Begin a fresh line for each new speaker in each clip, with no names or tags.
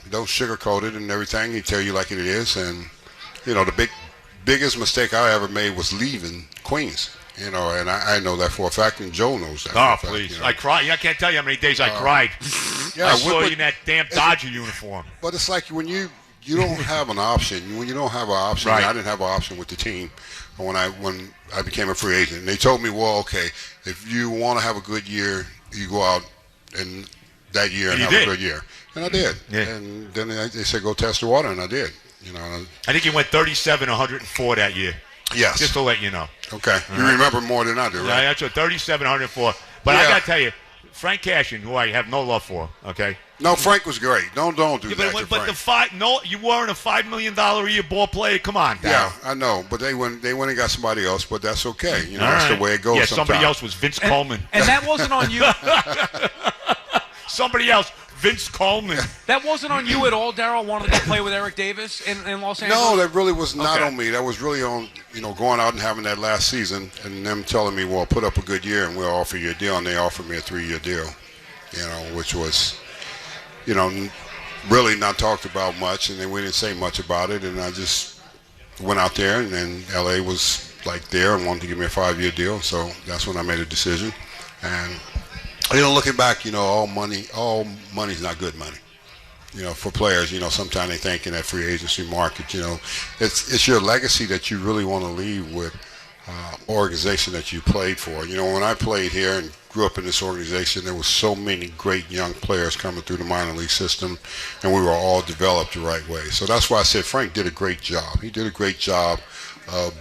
Don't sugarcoat it and everything. He tell you like it is. And the biggest mistake I ever made was leaving Queens. And I know that for a fact, and Joe knows that.
Oh, please. I cried. I can't tell you how many days I cried. I saw you in that damn Dodger uniform.
But it's like when you don't have an option. When you don't have an option,
right.
I didn't have an option with the team when I became a free agent. And they told me, well, okay, if you want to have a good year, you go out and that year and have a good year. And I did. Yeah. And then they said, go test the water, and I did.
I think he went 37, 104 that year.
Yes.
Just to let you know.
Okay. You remember more than I do, right?
Yeah, that's what, 37, 104. But I got to tell you, Frank Cashin, who I have no love for, okay?
No, Frank was great. Don't do that to Frank.
You weren't a $5 million a year ball player. Come on, Darryl.
Yeah, I know. But they went and got somebody else, but that's okay. That's the way it goes sometimes.
Somebody else was Vince Coleman.
And that wasn't on you.
Somebody else. Vince Coleman.
That wasn't on you at all, Darryl, wanting to play with Eric Davis in Los Angeles?
No, that really was not on me. That was really on, going out and having that last season and them telling me, well, put up a good year and we'll offer you a deal. And they offered me a 3-year deal, which was, really not talked about much. And then we didn't say much about it. And I just went out there, and then L.A. was there and wanted to give me a 5-year deal. So that's when I made a decision. And looking back, all money's not good money. For players, sometimes they think in that free agency market, it's your legacy that you really want to leave with organization that you played for. When I played here and grew up in this organization, there was so many great young players coming through the minor league system, and we were all developed the right way. So that's why I said Frank did a great job. He did a great job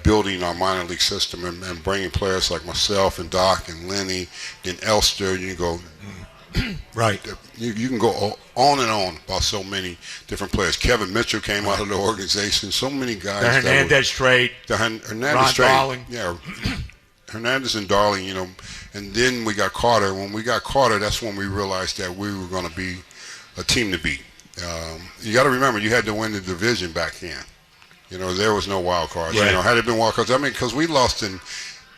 building our minor league system and bringing players like myself and Doc and Lenny and Elster. You go
right.
You can go on and on about so many different players. Kevin Mitchell came out of the organization. So many guys.
The Hernandez trade.
The Hernandez
Ron
trade.
Darling.
Yeah. Hernandez and Darling. And then we got Carter. When we got Carter, that's when we realized that we were going to be a team to beat. You got to remember, you had to win the division back then. There was no wild cards.
Right.
Had it been wild cards, because we lost in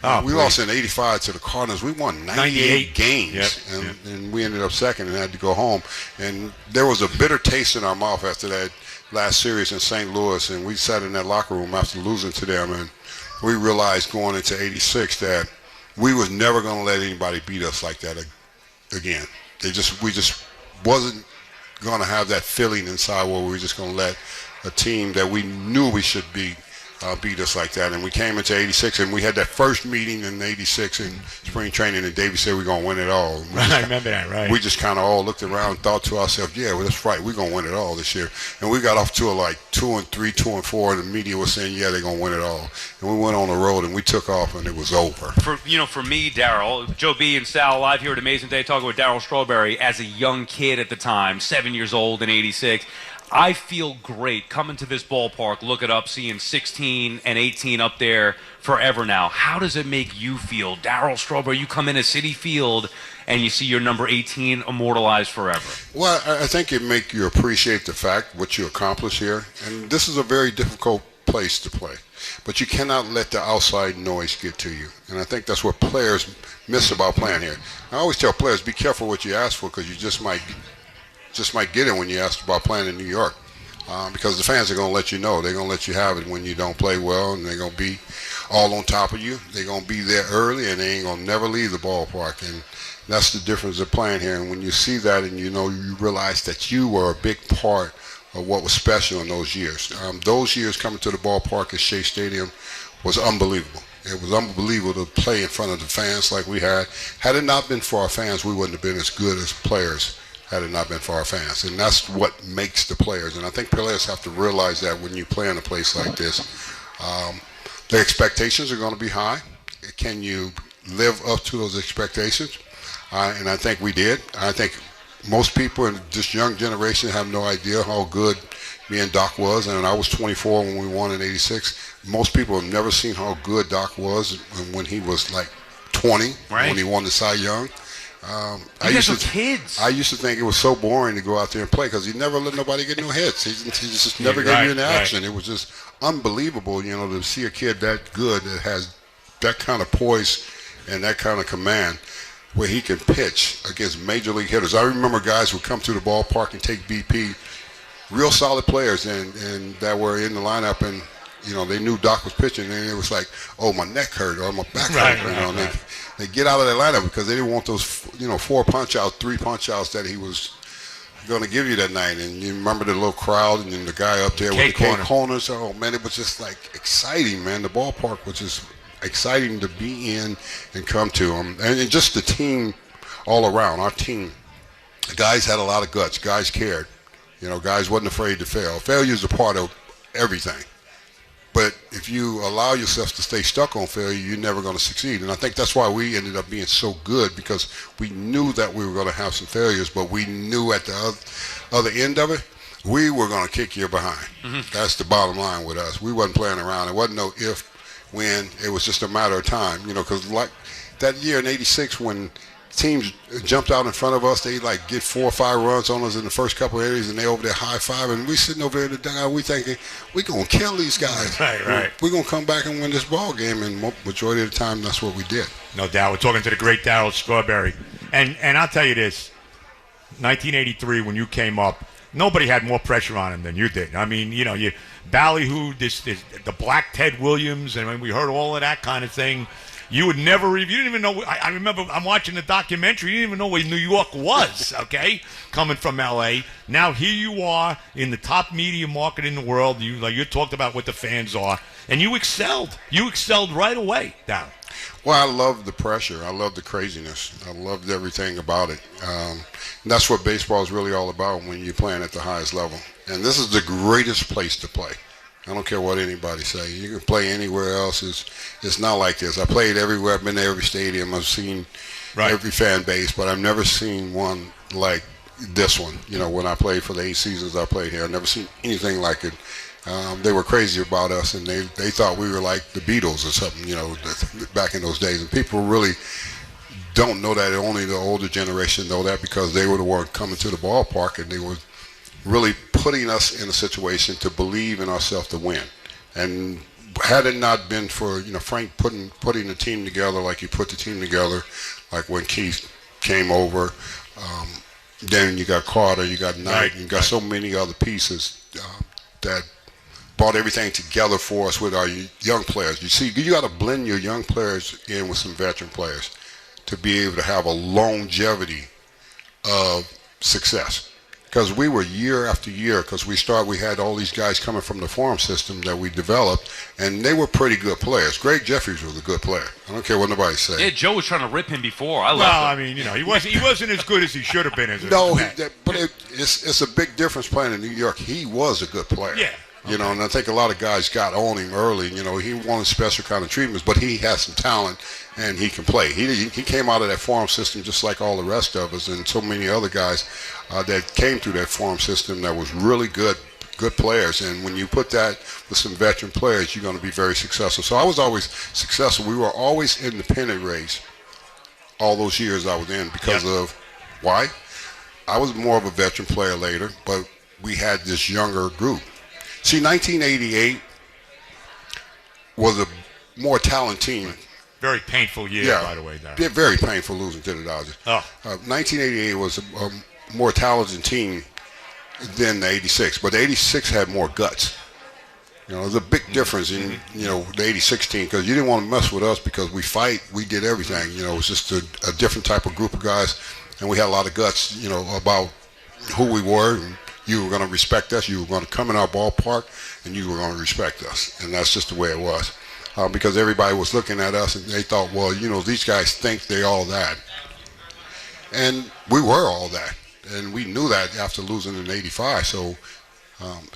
lost in '85 to the Cardinals. We won 98 games, and we ended up second and had to go home. And there was a bitter taste in our mouth after that last series in St. Louis. And we sat in that locker room after losing to them, and we realized going into '86 that we was never going to let anybody beat us like that again. We just wasn't going to have that feeling inside where we were just going to let a team that we knew we should beat us like that. And we came into '86, and we had that first meeting in '86 in spring training, and Davey said we're going to win it all.
I remember that, right.
We just kind of all looked around and thought to ourselves, yeah, well, that's right, we're going to win it all this year. And we got off to 2-3, 2-4, and the media was saying, yeah, they're going to win it all. And we went on the road, and we took off, and it was over.
For me, Darryl, Joe B and Sal live here at Amazin Day talking with Darryl Strawberry as a young kid at the time, 7 years old in '86. I feel great coming to this ballpark, looking up, seeing 16 and 18 up there forever now. How does it make you feel? Darryl Strawberry, you come in at Citifield and you see your number 18 immortalized forever.
Well, I think it makes you appreciate the fact what you accomplished here. And this is a very difficult place to play. But you cannot let the outside noise get to you. And I think that's what players miss about playing here. I always tell players, be careful what you ask for, because you just might get it when you ask about playing in New York, because the fans are going to let you know. They're going to let you have it when you don't play well, and they're going to be all on top of you. They're going to be there early, and they ain't going to never leave the ballpark. And that's the difference of playing here. And when you see that, and you realize that you were a big part of what was special in those years. Those years coming to the ballpark at Shea Stadium was unbelievable. It was unbelievable to play in front of the fans like we had. Had it not been for our fans, we wouldn't have been as good as players had it not been for our fans. And that's what makes the players. And I think players have to realize that when you play in a place like this, the expectations are going to be high. Can you live up to those expectations? And I think we did. I think most people in this young generation have no idea how good me and Doc was. And I was 24 when we won in '86. Most people have never seen how good Doc was when he was like 20, when he won the Cy Young.
You guys were kids.
I used to think it was so boring to go out there and play, because he never let nobody get no hits. He just never gave you an action. It was just unbelievable, to see a kid that good, that has that kind of poise and that kind of command, where he can pitch against major league hitters. I remember guys would come to the ballpark and take BP real solid players, and that were in the lineup, and they knew Doc was pitching, and it was like, oh, my neck hurt or my back hurt, and they get out of that lineup because they didn't want those 4 punch outs, 3 punch outs that he was going to give you that night. And you remember the little crowd and then the guy up there with the K corners. Oh man, it was just like exciting, man. The ballpark was just exciting to be in and come to them, and just the team all around. Our team, the guys had a lot of guts. Guys cared. Guys wasn't afraid to fail. Failure is a part of everything. But if you allow yourself to stay stuck on failure, you're never going to succeed. And I think that's why we ended up being so good, because we knew that we were going to have some failures, but we knew at the other end of it, we were going to kick your behind. Mm-hmm. That's the bottom line with us. We wasn't playing around. It wasn't no if, when. It was just a matter of time. Because like that year in '86 when teams jumped out in front of us, they like get 4 or 5 runs on us in the first couple of innings, and they over there high five, and we sitting over there in the dugout, we thinking we gonna kill these guys.
Right.
We're gonna come back and win this ball game, and majority of the time that's what we did.
No doubt. We're talking to the great Darryl Strawberry, and I'll tell you this: 1983 when you came up, nobody had more pressure on him than you did. I mean, you ballyhooed the Black Ted Williams, and when we heard all of that kind of thing. You would never. You didn't even know. I remember. I'm watching the documentary. You didn't even know where New York was. Okay, coming from L.A. Now here you are in the top media market in the world. You talked about what the fans are, and you excelled. You excelled right away. Down.
Well, I loved the pressure. I loved the craziness. I loved everything about it. And that's what baseball is really all about when you're playing at the highest level. And this is the greatest place to play. I don't care what anybody say. You can play anywhere else. It's not like this. I played everywhere. I've been to every stadium. I've seen every fan base, but I've never seen one like this one. When I played for the 8 seasons I played here, I've never seen anything like it. They were crazy about us, and they thought we were like the Beatles or something, back in those days. And people really don't know that. Only the older generation know that, because they were the ones coming to the ballpark, and they were really putting us in a situation to believe in ourselves to win. And had it not been for Frank putting the team together like he put the team together, like when Keith came over, then you got Carter, you got Knight, and you got so many other pieces that brought everything together for us with our young players. You see, you got to blend your young players in with some veteran players to be able to have a longevity of success. Because we were year after year, because we had all these guys coming from the farm system that we developed, and they were pretty good players. Greg Jeffries was a good player. I don't care what nobody says.
Yeah, Joe was trying to rip him before.
I mean, he wasn't as good as he should have been as a
but it's a big difference playing in New York. He was a good player.
Yeah.
And I think a lot of guys got on him early. He wanted special kind of treatments, but he has some talent, and he can play. He came out of that farm system just like all the rest of us, and so many other guys that came through that farm system that was really good players. And when you put that with some veteran players, you're going to be very successful. So I was always successful. We were always in the pennant race all those years I was in because of why? I was more of a veteran player later, but we had this younger group. See, 1988 was a more talented team.
Very painful year, by the way.
Yeah, very painful losing to the Dodgers. 1988 was a more talented team than the 86, but the 86 had more guts. There's a big difference in, the 86 team, because you didn't want to mess with us because we fight, we did everything. It was just a different type of group of guys, and we had a lot of guts, about who we were. And you were going to respect us. You were going to come in our ballpark, and you were going to respect us. And that's just the way it was. Because everybody was looking at us, and they thought, well, these guys think they're all that. And we were all that. And we knew that after losing in 85. So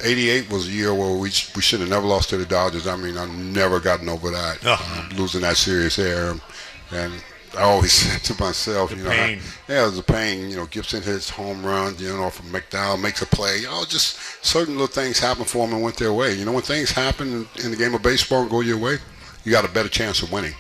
88 was a year where we should have never lost to the Dodgers. I mean, I've never gotten over that, losing that series there. And I always said to myself,
pain.
It was a pain. Gibson hits home run, from McDowell makes a play. Just certain little things happen for them and went their way. When things happen in the game of baseball and go your way, you got a better chance of winning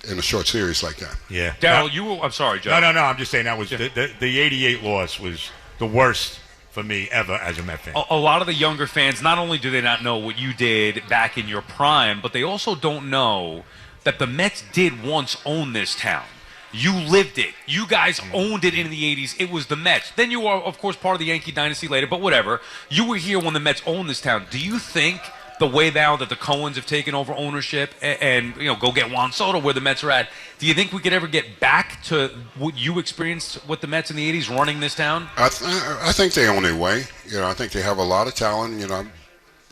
in a short series like that.
Yeah.
Darryl, I'm sorry, Joe.
No. I'm just saying that was the 88 loss was the worst for me ever as a Met fan.
A lot of the younger fans, not only do they not know what you did back in your prime, but they also don't know that the Mets did once own this town. You lived it. You guys owned it in the 80s. It was the Mets. Then you are, of course, part of the Yankee dynasty later, but whatever. You were here when the Mets owned this town. Do you think the way now that the Cohens have taken over ownership and go get Juan Soto where the Mets are at, do you think we could ever get back to what you experienced with the Mets in the 80s running this town?
I think they own their way. I think they have a lot of talent. I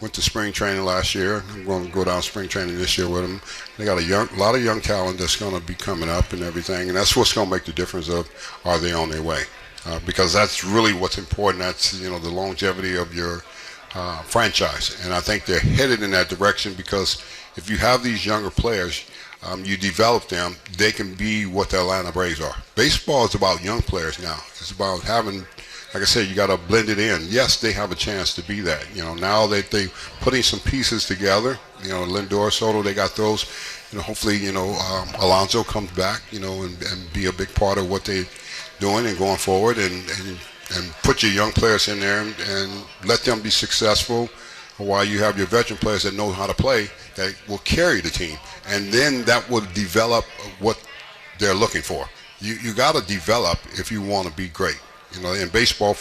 went to spring training last year. I'm going to go down spring training this year with them. They got a lot of young talent that's going to be coming up and everything, and that's what's going to make the difference of are they on their way? Because that's really what's important. That's the longevity of your franchise, and I think they're headed in that direction because if you have these younger players, you develop them, they can be what the Atlanta Braves are. Baseball is about young players now. It's about having, like I said, you got to blend it in. Yes, they have a chance to be that. Now that they putting some pieces together. Lindor, Soto, they got those. Hopefully, Alonso comes back. And be a big part of what they're doing and going forward, and put your young players in there and let them be successful. While you have your veteran players that know how to play, that will carry the team, and then that will develop what they're looking for. You got to develop if you want to be great. In baseball,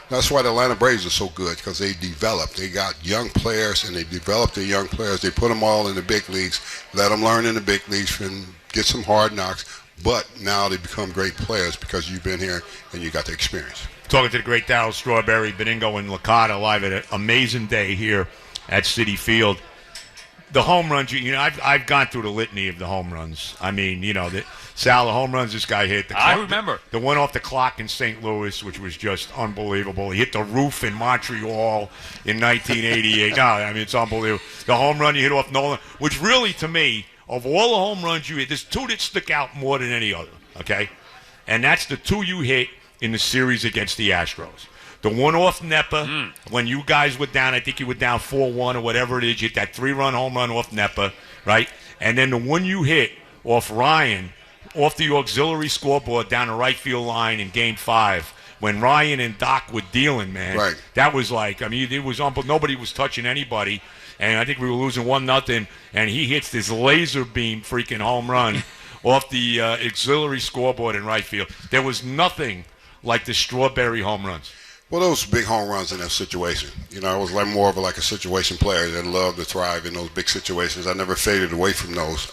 that's why the Atlanta Braves are so good, because they develop. They got young players, and they develop their young players. They put them all in the big leagues, let them learn in the big leagues, and get some hard knocks. But now they become great players because you've been here and you got the experience.
Talking to the great Darryl Strawberry, Benigno and Licat live at an amazing day here at Citifield. The home runs, I've gone through the litany of the home runs. I mean, Sal, the home runs this guy hit.
I remember.
The one off the clock in St. Louis, which was just unbelievable. He hit the roof in Montreal in 1988. No, I mean, it's unbelievable. The home run you hit off Nolan, which really, to me, of all the home runs you hit, there's two that stick out more than any other, okay? And that's the two you hit in the series against the Astros. The one off Nepa, when you guys were down, I think you were down 4-1 or whatever it is, you hit that 3-run home run off Nepa, right? And then the one you hit off Ryan, off the auxiliary scoreboard down the right field line in Game 5, when Ryan and Doc were dealing, man.
Right.
That was like, I mean, it was nobody was touching anybody. And I think we were losing 1-0, and he hits this laser beam freaking home run off the auxiliary scoreboard in right field. There was nothing like the Strawberry home runs.
Well, those big home runs in that situation. I was like more of a situation player that loved to thrive in those big situations. I never faded away from those.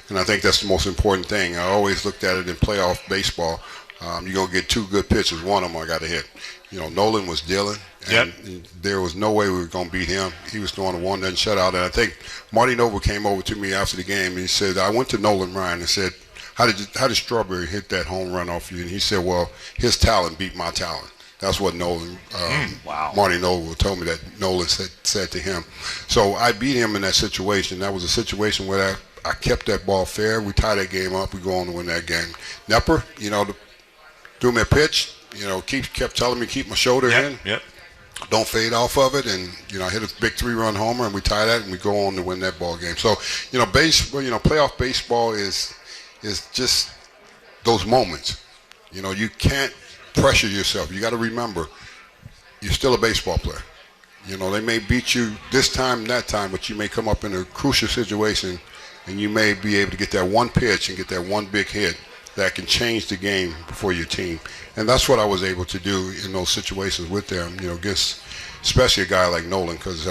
And I think that's the most important thing. I always looked at it in playoff baseball. You're going to get two good pitches. One of them I got to hit. Nolan was dealing, and there was no way we were going to beat him. He was throwing a one-run shutout. And I think Marty Noble came over to me after the game, and he said, I went to Nolan Ryan and said, how did Strawberry hit that home run off you? And he said, well, his talent beat my talent. That's what Nolan, Marty Noble told me that Nolan said to him. So I beat him in that situation. That was a situation where I kept that ball fair. We tied that game up. We go on to win that game. Nepper, threw me a pitch. Kept telling me keep my shoulder in.
Yep.
Don't fade off of it, and I hit a big 3-run homer, and we tie that, and we go on to win that ball game. So playoff baseball is just those moments. You can't pressure yourself. You got to remember, you're still a baseball player. They may beat you this time, that time, but you may come up in a crucial situation, and you may be able to get that one pitch and get that one big hit that can change the game for your team. And that's what I was able to do in those situations with them, against especially a guy like Nolan, because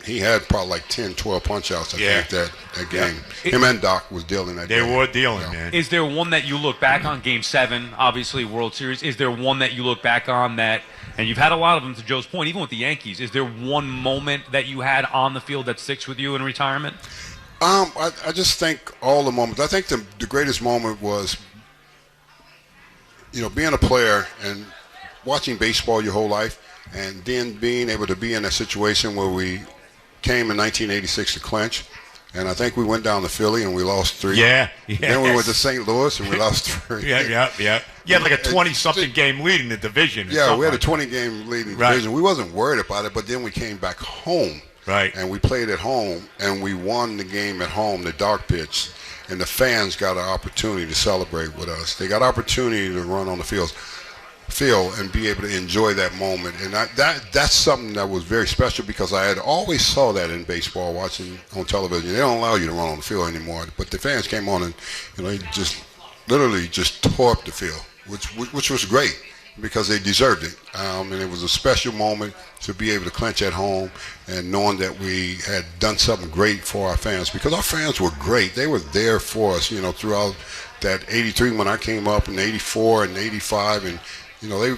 he had probably like 10, 12 punch-outs, I think, that game. Him and Doc was dealing that game.
They were dealing, man.
Is there one that you look back on, Game 7, obviously World Series, is there one that you look back on that, and you've had a lot of them to Joe's point, even with the Yankees, is there one moment that you had on the field that sticks with you in retirement?
I just think all the moments. I think the greatest moment was being a player and watching baseball your whole life, and then being able to be in a situation where we came in 1986 to clinch, and I think we went down to Philly and we lost 3.
Yeah.
Then we went to St. Louis and we lost 3.
Yeah. You had like a 20-something game lead in the division.
Yeah, we had a 20-game lead in the division. We wasn't worried about it, but then we came back home.
Right.
And we played at home, and we won the game at home, the dark pitch. And the fans got an opportunity to celebrate with us. They got opportunity to run on the field and be able to enjoy that moment. And that's something that was very special, because I had always saw that in baseball, watching on television. They don't allow you to run on the field anymore. But the fans came on and they just literally just tore up the field, which was great because they deserved it. And it was a special moment to be able to clinch at home and knowing that we had done something great for our fans, because our fans were great. They were there for us, throughout that 83 when I came up, and 84 and 85, and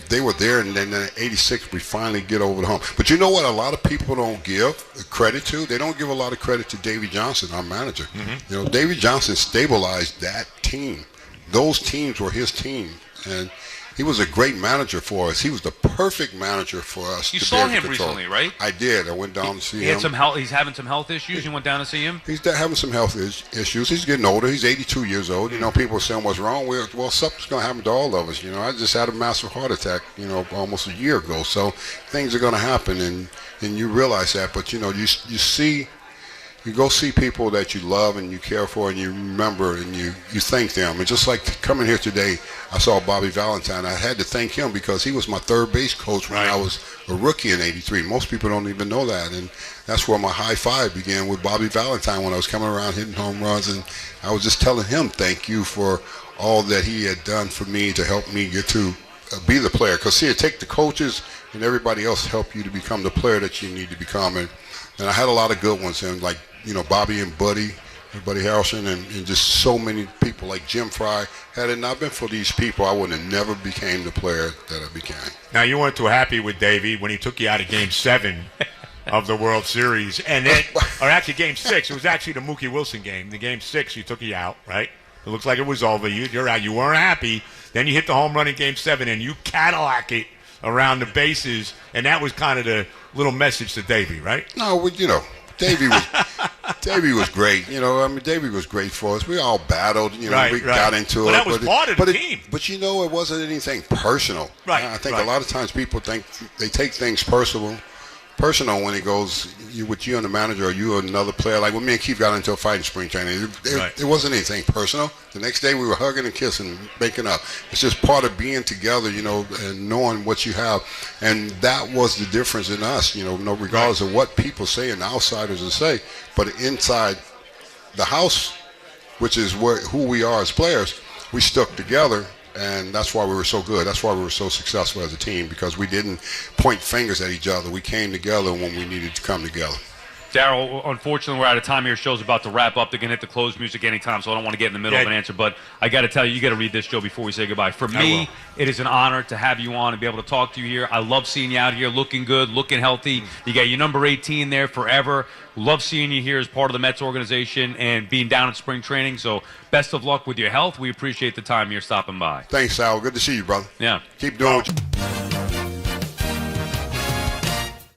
they were there, and then in 86 we finally get over the hump. But you know what a lot of people don't give credit to? They don't give a lot of credit to Davy Johnson, our manager. Mm-hmm. Davy Johnson stabilized that team. Those teams were his team, and he was a great manager for us. He was the perfect manager for us.
You saw him recently, right?
I did. I went down to see him.
He had some health. He's having some health issues. You went down to see him.
He's having some health issues. He's getting older. He's 82 years old. People are saying what's wrong. Well, something's going to happen to all of us. I just had a massive heart attack. Almost a year ago. So things are going to happen, and you realize that. But you see. You go see people that you love and you care for and you remember and you thank them. And just like coming here today, I saw Bobby Valentine. I had to thank him because he was my third base coach when I was a rookie in 83. Most people don't even know that. And that's where my high five began, with Bobby Valentine, when I was coming around hitting home runs. And I was just telling him thank you for all that he had done for me to help me get to be the player. Because see, it takes the coaches and everybody else to help you to become the player that you need to become. And I had a lot of good ones, and like Bobby and Buddy Harrelson, and just so many people like Jim Fry. Had it not been for these people, I would have never became the player that I became.
Now, you weren't too happy with Davey when he took you out of Game 7 of the World Series, and then, or actually Game 6. It was actually the Mookie Wilson game. The Game 6, he took you out, right? It looks like it was over. You're out. You weren't happy. Then you hit the home run in Game 7, and you Cadillac it around the bases, and that was kind of the little message to Davey, right?
No, Davey was great. Davey was great for us. We all battled. We got into it.
That was part of the team.
But it wasn't anything personal.
Right.
I think a lot of times people think they take things personal when it goes with you and the manager or you and another player. Like when me and Keith got into a fight in spring training, it wasn't anything personal. The next day we were hugging and kissing, making up. It's just part of being together, and knowing what you have. And that was the difference in us, regardless of what people say and the outsiders will say. But inside the house, which is who we are as players, we stuck together. And that's why we were so good. That's why we were so successful as a team, because we didn't point fingers at each other. We came together when we needed to come together.
Darryl, unfortunately, we're out of time here. Show's about to wrap up. They're going to hit the close music anytime, so I don't want to get in the middle of an answer. But I got to tell you got to read this, Joe, before we say goodbye. For me, it is an honor to have you on and be able to talk to you here. I love seeing you out here looking good, looking healthy. You got your number 18 there forever. Love seeing you here as part of the Mets organization and being down at spring training. So best of luck with your health. We appreciate the time you're stopping by.
Thanks, Sal. Good to see you, brother.
Yeah.
Keep doing what you